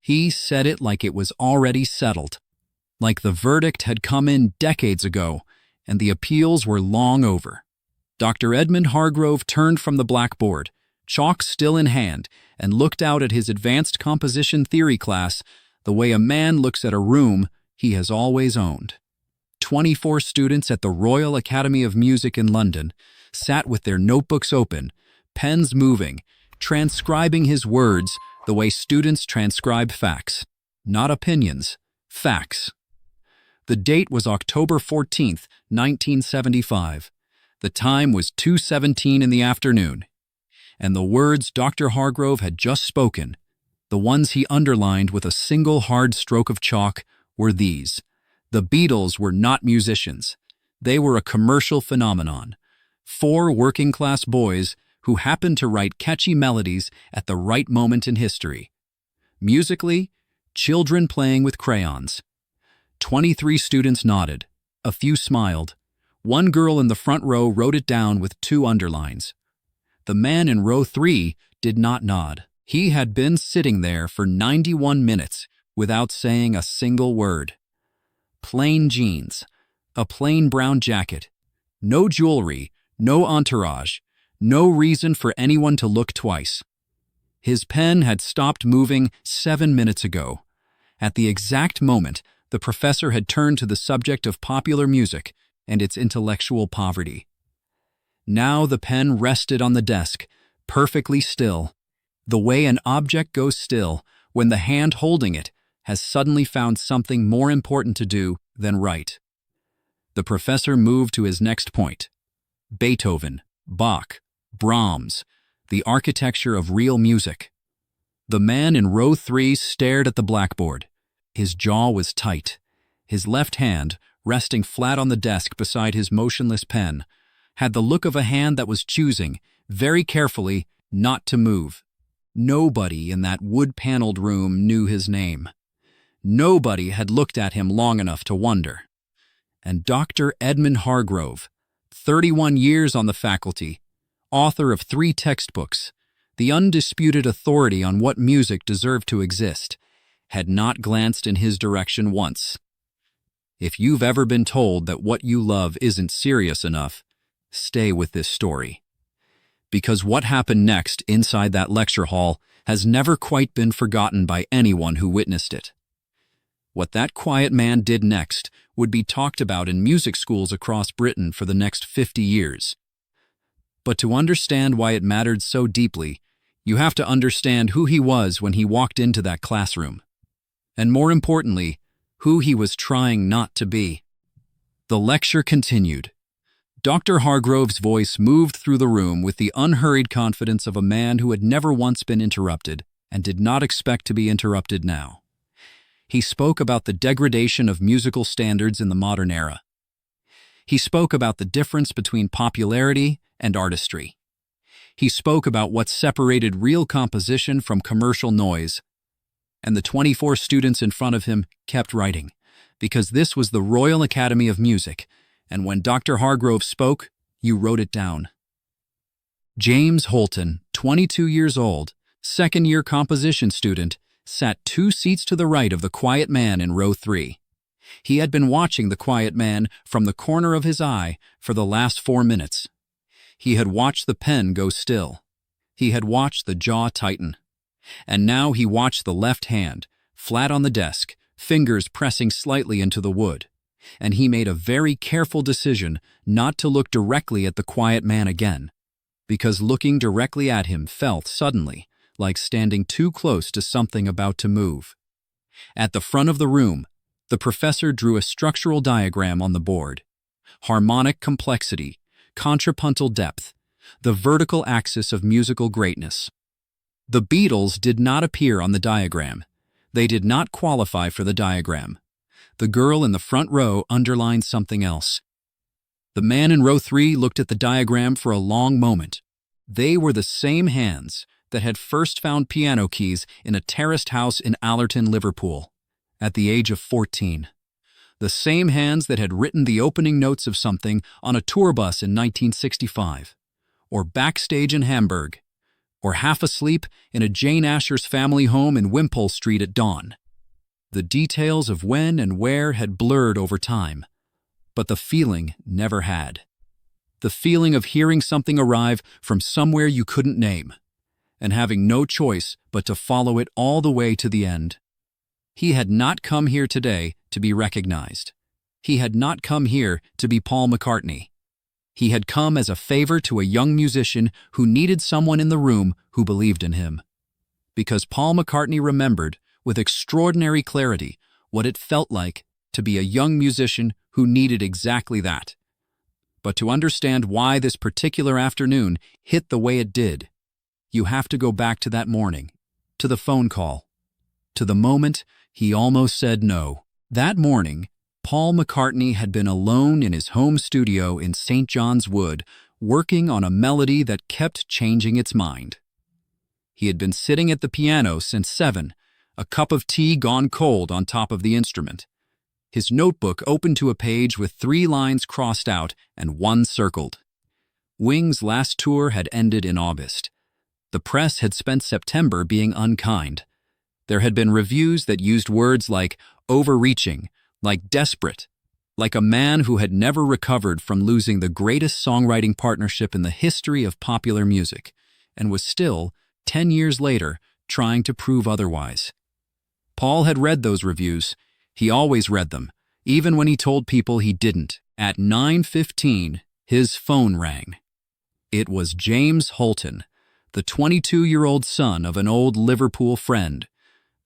He said it like it was already settled, like the verdict had come in decades ago and the appeals were long over. Dr. Edmund Hargrove turned from the blackboard, chalk still in hand, and looked out at his advanced composition theory class the way a man looks at a room he has always owned. 24 students at the Royal Academy of Music in London sat with their notebooks open, pens moving, transcribing his words the way students transcribe facts. Not opinions, facts. The date was October 14th, 1975. The time was 2:17 in the afternoon. And the words Dr. Hargrove had just spoken, the ones he underlined with a single hard stroke of chalk, were these. The Beatles were not musicians. They were a commercial phenomenon. 4 working-class boys who happened to write catchy melodies at the right moment in history. Musically, children playing with crayons. 23 students nodded. A few smiled. One girl in the front row wrote it down with 2 underlines. The man in row 3 did not nod. He had been sitting there for 91 minutes without saying a single word. Plain jeans, a plain brown jacket, no jewelry, no entourage, no reason for anyone to look twice. His pen had stopped moving 7 minutes ago. At the exact moment, the professor had turned to the subject of popular music and its intellectual poverty. Now the pen rested on the desk, perfectly still, the way an object goes still when the hand holding it has suddenly found something more important to do than write. The professor moved to his next point. Beethoven, Bach, Brahms, the architecture of real music. The man in row 3 stared at the blackboard. His jaw was tight. His left hand, resting flat on the desk beside his motionless pen, had the look of a hand that was choosing, very carefully, not to move. Nobody in that wood-paneled room knew his name. Nobody had looked at him long enough to wonder. And Dr. Edmund Hargrove, 31 years on the faculty, author of 3 textbooks, the undisputed authority on what music deserved to exist, had not glanced in his direction once. If you've ever been told that what you love isn't serious enough, stay with this story. Because what happened next inside that lecture hall has never quite been forgotten by anyone who witnessed it. What that quiet man did next would be talked about in music schools across Britain for the next 50 years. But to understand why it mattered so deeply, you have to understand who he was when he walked into that classroom. And more importantly, who he was trying not to be. The lecture continued. Dr. Hargrove's voice moved through the room with the unhurried confidence of a man who had never once been interrupted and did not expect to be interrupted now. He spoke about the degradation of musical standards in the modern era. He spoke about the difference between popularity and artistry. He spoke about what separated real composition from commercial noise. And the 24 students in front of him kept writing, because this was the Royal Academy of Music, and when Dr. Hargrove spoke, you wrote it down. James Holton, 22 years old, second-year composition student, sat 2 seats to the right of the quiet man in row 3. He had been watching the quiet man from the corner of his eye for the last 4 minutes. He had watched the pen go still. He had watched the jaw tighten. And now he watched the left hand, flat on the desk, fingers pressing slightly into the wood. And he made a very careful decision not to look directly at the quiet man again, because looking directly at him felt suddenly like standing too close to something about to move. At the front of the room, the professor drew a structural diagram on the board. Harmonic complexity, contrapuntal depth, the vertical axis of musical greatness. The Beatles did not appear on the diagram. They did not qualify for the diagram. The girl in the front row underlined something else. The man in row 3 looked at the diagram for a long moment. They were the same hands that had first found piano keys in a terraced house in Allerton, Liverpool, at the age of 14. The same hands that had written the opening notes of something on a tour bus in 1965, or backstage in Hamburg, or half asleep in a Jane Asher's family home in Wimpole Street at dawn. The details of when and where had blurred over time, but the feeling never had. The feeling of hearing something arrive from somewhere you couldn't name, and having no choice but to follow it all the way to the end. He had not come here today to be recognized. He had not come here to be Paul McCartney. He had come as a favor to a young musician who needed someone in the room who believed in him. Because Paul McCartney remembered, with extraordinary clarity, what it felt like to be a young musician who needed exactly that. But to understand why this particular afternoon hit the way it did, you have to go back to that morning, to the phone call, to the moment he almost said no. That morning, Paul McCartney had been alone in his home studio in St. John's Wood, working on a melody that kept changing its mind. He had been sitting at the piano since 7, a cup of tea gone cold on top of the instrument. His notebook opened to a page with 3 lines crossed out and 1 circled. Wings' last tour had ended in August. The press had spent September being unkind. There had been reviews that used words like overreaching, like desperate, like a man who had never recovered from losing the greatest songwriting partnership in the history of popular music, and was still, 10 years later, trying to prove otherwise. Paul had read those reviews. He always read them, even when he told people he didn't. At 9:15, his phone rang. It was James Holton, the 22-year-old son of an old Liverpool friend,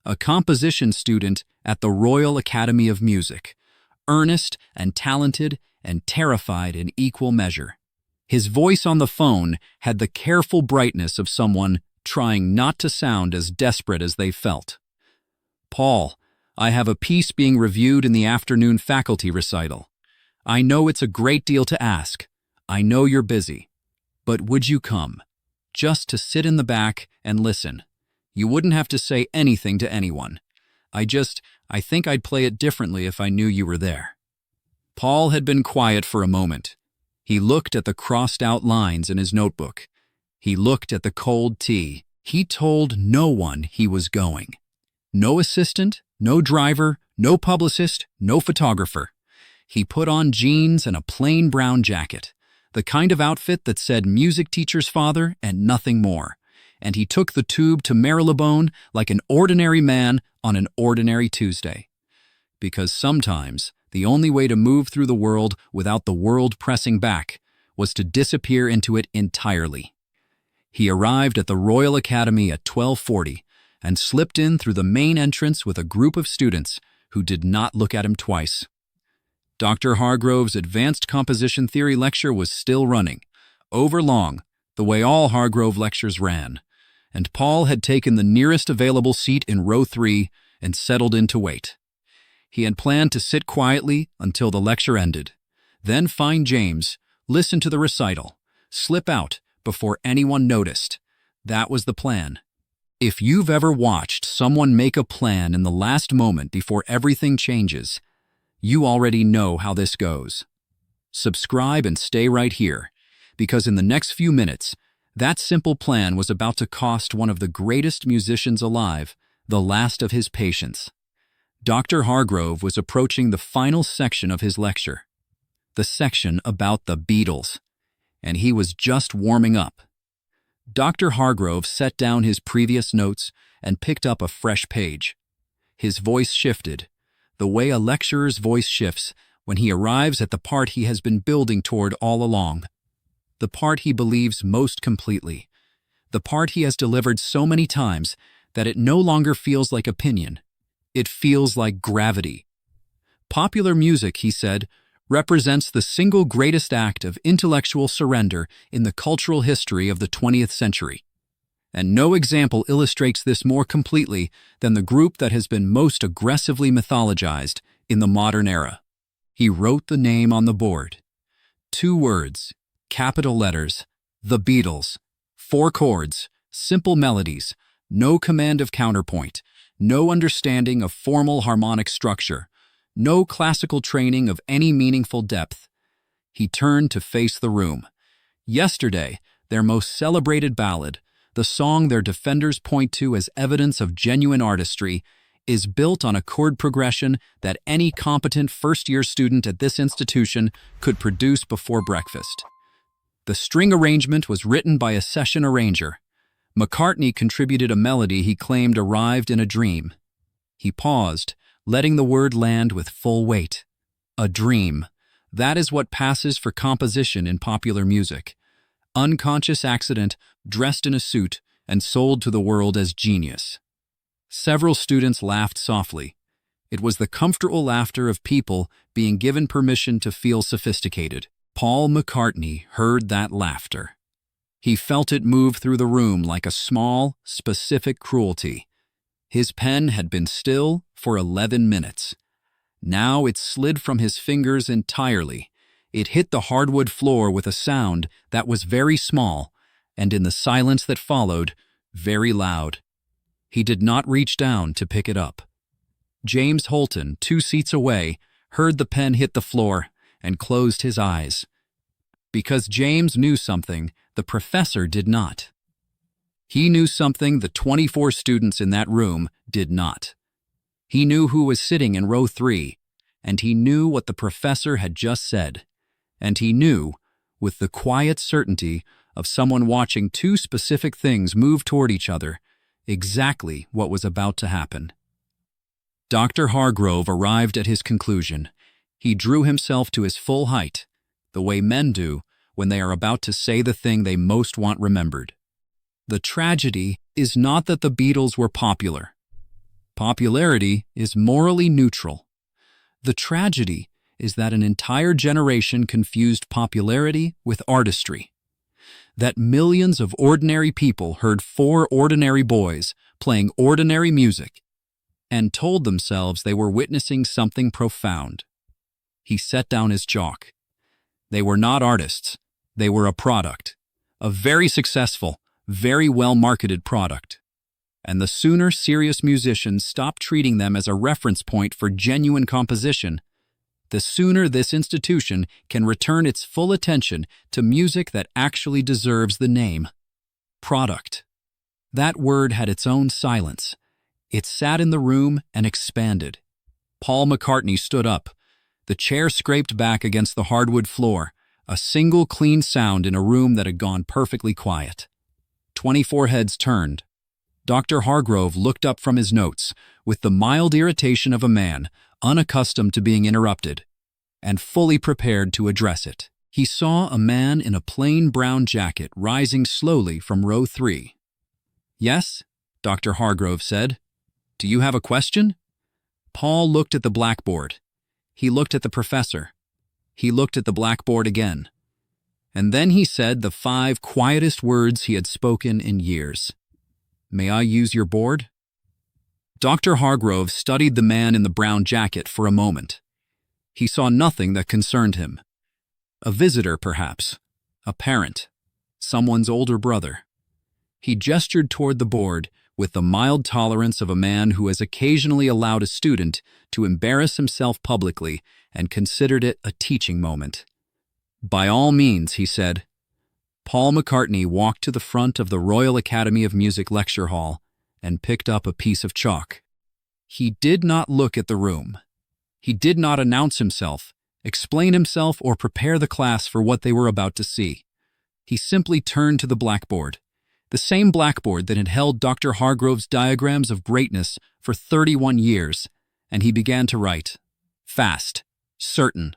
a composition student at the Royal Academy of Music, earnest and talented and terrified in equal measure. His voice on the phone had the careful brightness of someone trying not to sound as desperate as they felt. "Paul, I have a piece being reviewed in the afternoon faculty recital. I know it's a great deal to ask. I know you're busy. But would you come? Just to sit in the back and listen. You wouldn't have to say anything to anyone. I think I'd play it differently if I knew you were there." Paul had been quiet for a moment. He looked at the crossed-out lines in his notebook. He looked at the cold tea. He told no one he was going. No assistant, no driver, no publicist, no photographer. He put on jeans and a plain brown jacket, the kind of outfit that said music teacher's father and nothing more. And he took the tube to Marylebone like an ordinary man on an ordinary Tuesday. Because sometimes the only way to move through the world without the world pressing back was to disappear into it entirely. He arrived at the Royal Academy at 12:40 and slipped in through the main entrance with a group of students who did not look at him twice. Dr. Hargrove's advanced composition theory lecture was still running, overlong, the way all Hargrove lectures ran, and Paul had taken the nearest available seat in row 3 and settled in to wait. He had planned to sit quietly until the lecture ended, then find James, listen to the recital, slip out before anyone noticed. That was the plan. If you've ever watched someone make a plan in the last moment before everything changes, you already know how this goes. Subscribe and stay right here, because in the next few minutes, that simple plan was about to cost one of the greatest musicians alive the last of his patience. Dr. Hargrove was approaching the final section of his lecture, the section about the Beatles, and he was just warming up. Dr. Hargrove set down his previous notes and picked up a fresh page. His voice shifted, the way a lecturer's voice shifts when he arrives at the part he has been building toward all along, the part he believes most completely, the part he has delivered so many times that it no longer feels like opinion. It feels like gravity. Popular music, he said, represents the single greatest act of intellectual surrender in the cultural history of the 20th century. And no example illustrates this more completely than the group that has been most aggressively mythologized in the modern era. He wrote the name on the board. 2 words, capital letters, the Beatles. 4 chords, simple melodies, no command of counterpoint, no understanding of formal harmonic structure, no classical training of any meaningful depth. He turned to face the room. Yesterday, their most celebrated ballad, the song their defenders point to as evidence of genuine artistry, is built on a chord progression that any competent first-year student at this institution could produce before breakfast. The string arrangement was written by a session arranger. McCartney contributed a melody he claimed arrived in a dream. He paused, letting the word land with full weight. A dream. That is what passes for composition in popular music. Unconscious accident, dressed in a suit, and sold to the world as genius. Several students laughed softly. It was the comfortable laughter of people being given permission to feel sophisticated. Paul McCartney heard that laughter. He felt it move through the room like a small, specific cruelty. His pen had been still for 11 minutes. Now it slid from his fingers entirely. It hit the hardwood floor with a sound that was very small, and in the silence that followed, very loud. He did not reach down to pick it up. James Holton, 2 seats away, heard the pen hit the floor and closed his eyes. Because James knew something, the professor did not. He knew something the 24 students in that room did not. He knew who was sitting in row 3, and he knew what the professor had just said. And he knew, with the quiet certainty of someone watching 2 specific things move toward each other, exactly what was about to happen. Dr. Hargrove arrived at his conclusion. He drew himself to his full height, the way men do when they are about to say the thing they most want remembered. The tragedy is not that the Beatles were popular. Popularity is morally neutral. The tragedy is that an entire generation confused popularity with artistry. That millions of ordinary people heard 4 ordinary boys playing ordinary music and told themselves they were witnessing something profound. He set down his chalk. They were not artists. They were a product. A very successful, very well-marketed product. And the sooner serious musicians stop treating them as a reference point for genuine composition, the sooner this institution can return its full attention to music that actually deserves the name. Product. That word had its own silence. It sat in the room and expanded. Paul McCartney stood up. The chair scraped back against the hardwood floor, a single clean sound in a room that had gone perfectly quiet. 24 heads turned. Dr. Hargrove looked up from his notes with the mild irritation of a man unaccustomed to being interrupted and fully prepared to address it. He saw a man in a plain brown jacket rising slowly from row 3. "Yes," Dr. Hargrove said. "Do you have a question?" Paul looked at the blackboard. He looked at the professor. He looked at the blackboard again. And then he said the 5 quietest words he had spoken in years. "May I use your board?" Dr. Hargrove studied the man in the brown jacket for a moment. He saw nothing that concerned him. A visitor, perhaps. A parent. Someone's older brother. He gestured toward the board with the mild tolerance of a man who has occasionally allowed a student to embarrass himself publicly and considered it a teaching moment. "By all means," he said. Paul McCartney walked to the front of the Royal Academy of Music lecture hall and picked up a piece of chalk. He did not look at the room. He did not announce himself, explain himself, or prepare the class for what they were about to see. He simply turned to the blackboard, the same blackboard that had held Dr. Hargrove's diagrams of greatness for 31 years, and he began to write. Fast, certain.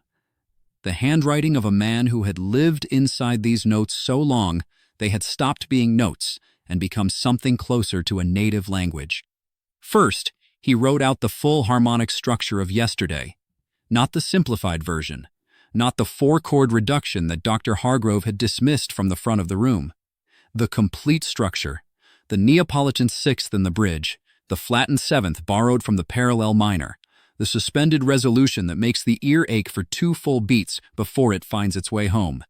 The handwriting of a man who had lived inside these notes so long they had stopped being notes and become something closer to a native language. First, he wrote out the full harmonic structure of yesterday, not the simplified version, not the 4-chord reduction that Dr. Hargrove had dismissed from the front of the room. The complete structure, the Neapolitan 6th in the bridge, the flattened 7th borrowed from the parallel minor, the suspended resolution that makes the ear ache for 2 full beats before it finds its way home.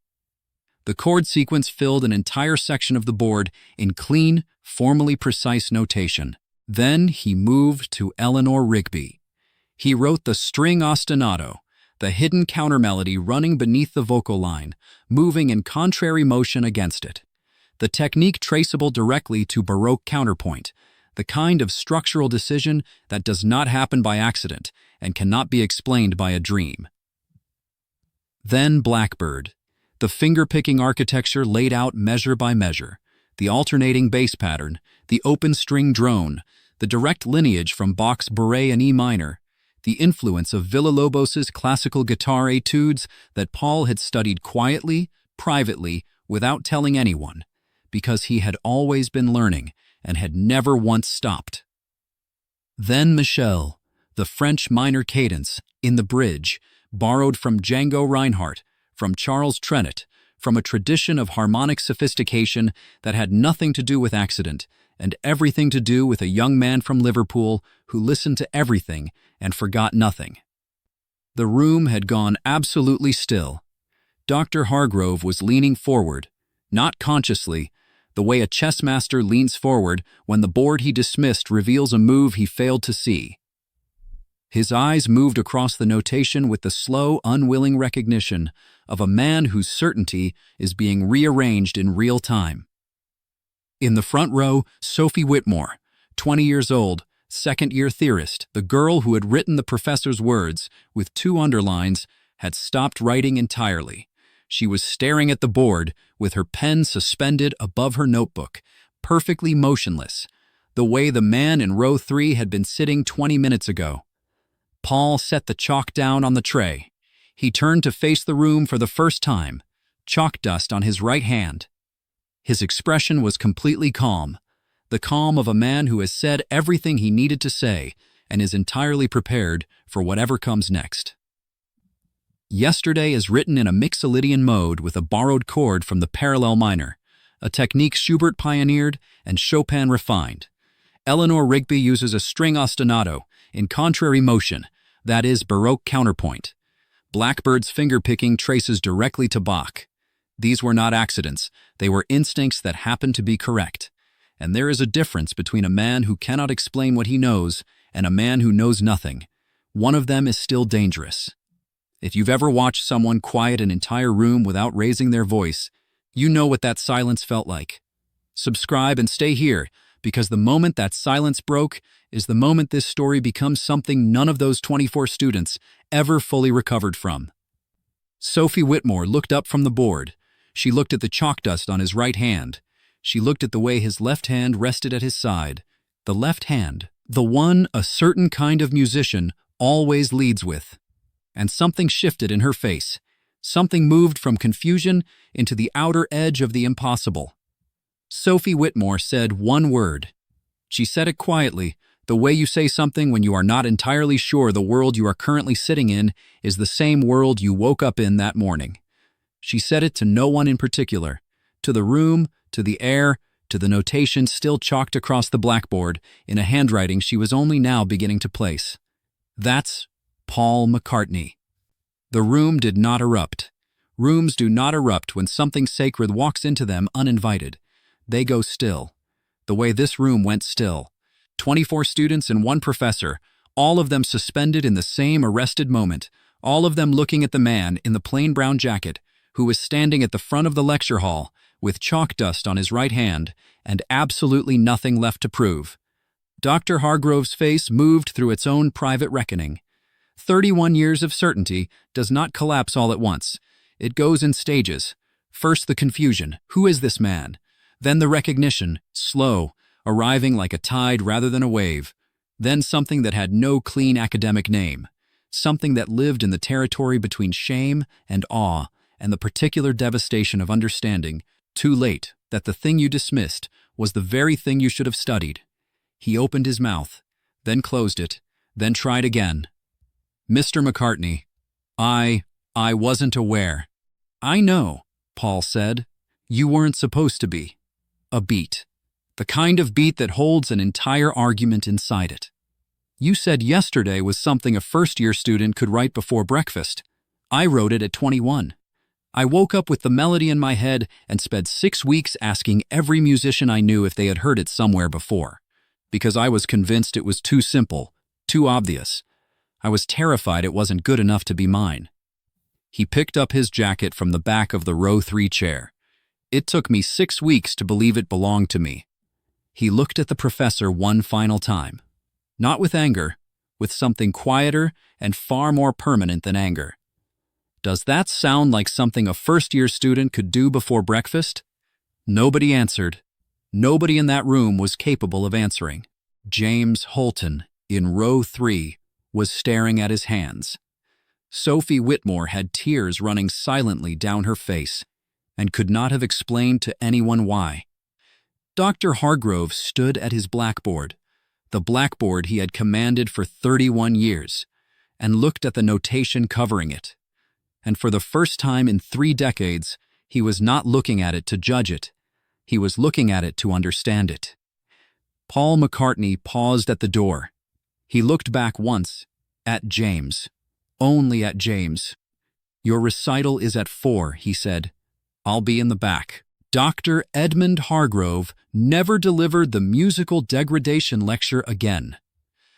The chord sequence filled an entire section of the board in clean, formally precise notation. Then he moved to Eleanor Rigby. He wrote the string ostinato, the hidden countermelody running beneath the vocal line, moving in contrary motion against it. the technique traceable directly to Baroque counterpoint, the kind of structural decision that does not happen by accident and cannot be explained by a dream. Then Blackbird, the finger-picking architecture laid out measure by measure, the alternating bass pattern, the open-string drone, the direct lineage from Bach's Bourrée in E minor, the influence of Villa-Lobos's classical guitar etudes that Paul had studied quietly, privately, without telling anyone, because he had always been learning and had never once stopped. Then Michel, the French minor cadence, in the bridge, borrowed from Django Reinhardt, from Charles Trenet, from a tradition of harmonic sophistication that had nothing to do with accident and everything to do with a young man from Liverpool who listened to everything and forgot nothing. The room had gone absolutely still. Dr. Hargrove was leaning forward, not consciously, the way a chess master leans forward when the board he dismissed reveals a move he failed to see. His eyes moved across the notation with the slow, unwilling recognition of a man whose certainty is being rearranged in real time. In the front row, Sophie Whitmore, 20 years old, second-year theorist, the girl who had written the professor's words with 2 underlines, had stopped writing entirely. She was staring at the board with her pen suspended above her notebook, perfectly motionless, the way the man in row 3 had been sitting 20 minutes ago. Paul set the chalk down on the tray. He turned to face the room for the first time, chalk dust on his right hand. His expression was completely calm, the calm of a man who has said everything he needed to say and is entirely prepared for whatever comes next. Yesterday is written in a Mixolydian mode with a borrowed chord from the parallel minor, a technique Schubert pioneered and Chopin refined. Eleanor Rigby uses a string ostinato in contrary motion, that is Baroque counterpoint. Blackbird's finger-picking traces directly to Bach. These were not accidents, they were instincts that happened to be correct. And there is a difference between a man who cannot explain what he knows and a man who knows nothing. One of them is still dangerous. If you've ever watched someone quiet an entire room without raising their voice, you know what that silence felt like. Subscribe and stay here, because the moment that silence broke is the moment this story becomes something none of those 24 students ever fully recovered from. Sophie Whitmore looked up from the board. She looked at the chalk dust on his right hand. She looked at the way his left hand rested at his side. The left hand, the one a certain kind of musician always leads with. And something shifted in her face. Something moved from confusion into the outer edge of the impossible. Sophie Whitmore said one word. She said it quietly, the way you say something when you are not entirely sure the world you are currently sitting in is the same world you woke up in that morning. She said it to no one in particular, to the room, to the air, to the notation still chalked across the blackboard in a handwriting she was only now beginning to place. That's Paul McCartney. The room did not erupt. Rooms do not erupt when something sacred walks into them uninvited. They go still. The way this room went still. 24 students and 1 professor, all of them suspended in the same arrested moment, all of them looking at the man in the plain brown jacket who was standing at the front of the lecture hall with chalk dust on his right hand and absolutely nothing left to prove. Dr. Hargrove's face moved through its own private reckoning. 31 years of certainty does not collapse all at once. It goes in stages. First the confusion, who is this man? Then the recognition, slow, arriving like a tide rather than a wave. Then something that had no clean academic name. Something that lived in the territory between shame and awe and the particular devastation of understanding, too late, that the thing you dismissed was the very thing you should have studied. He opened his mouth, then closed it, then tried again. Mr. McCartney, I wasn't aware. I know, Paul said. You weren't supposed to be. A beat. The kind of beat that holds an entire argument inside it. You said yesterday was something a first-year student could write before breakfast. I wrote it at 21. I woke up with the melody in my head and spent 6 weeks asking every musician I knew if they had heard it somewhere before. Because I was convinced it was too simple, too obvious. I was terrified it wasn't good enough to be mine. He picked up his jacket from the back of the row 3 chair. It took me 6 weeks to believe it belonged to me." He looked at the professor one final time. Not with anger, with something quieter and far more permanent than anger. "Does that sound like something a first-year student could do before breakfast?" Nobody answered. Nobody in that room was capable of answering. James Holton, in row 3, was staring at his hands. Sophie Whitmore had tears running silently down her face and could not have explained to anyone why. Dr. Hargrove stood at his blackboard, the blackboard he had commanded for 31 years, and looked at the notation covering it. And for the first time in 3 decades, he was not looking at it to judge it. He was looking at it to understand it. Paul McCartney paused at the door. He looked back once, at James. Only at James. "Your recital is at 4, he said. "I'll be in the back." Dr. Edmund Hargrove never delivered the musical degradation lecture again.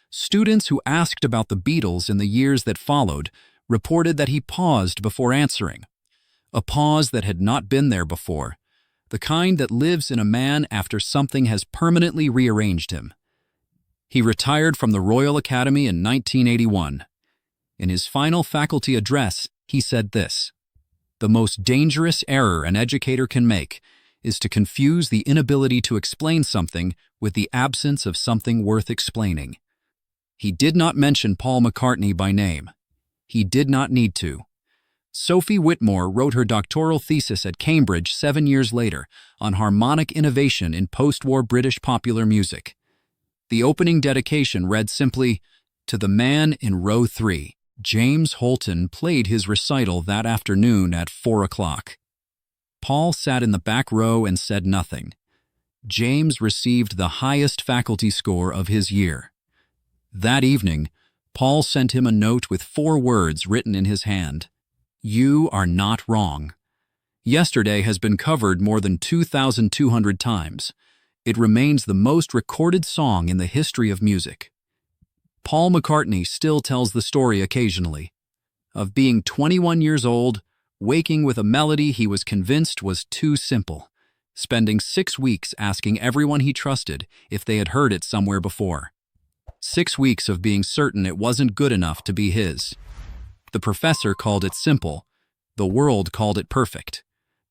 Students who asked about the Beatles in the years that followed reported that he paused before answering. A pause that had not been there before, the kind that lives in a man after something has permanently rearranged him. He retired from the Royal Academy in 1981. In his final faculty address, he said this: "The most dangerous error an educator can make is to confuse the inability to explain something with the absence of something worth explaining." He did not mention Paul McCartney by name. He did not need to. Sophie Whitmore wrote her doctoral thesis at Cambridge 7 years later on harmonic innovation in post-war British popular music. The opening dedication read simply, "To the man in row 3. James Holton played his recital that afternoon at 4 o'clock. Paul sat in the back row and said nothing. James received the highest faculty score of his year. That evening, Paul sent him a note with 4 words written in his hand. "You are not wrong." Yesterday has been covered more than 2,200 times. It remains the most recorded song in the history of music. Paul McCartney still tells the story occasionally of being 21 years old, waking with a melody he was convinced was too simple, spending 6 weeks asking everyone he trusted if they had heard it somewhere before. 6 weeks of being certain it wasn't good enough to be his. The professor called it simple, the world called it perfect,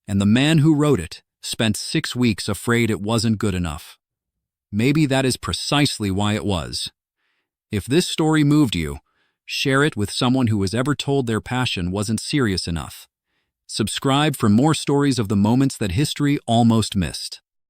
and the man who wrote it spent 6 weeks afraid it wasn't good enough. Maybe that is precisely why it was. If this story moved you, share it with someone who was ever told their passion wasn't serious enough. Subscribe for more stories of the moments that history almost missed.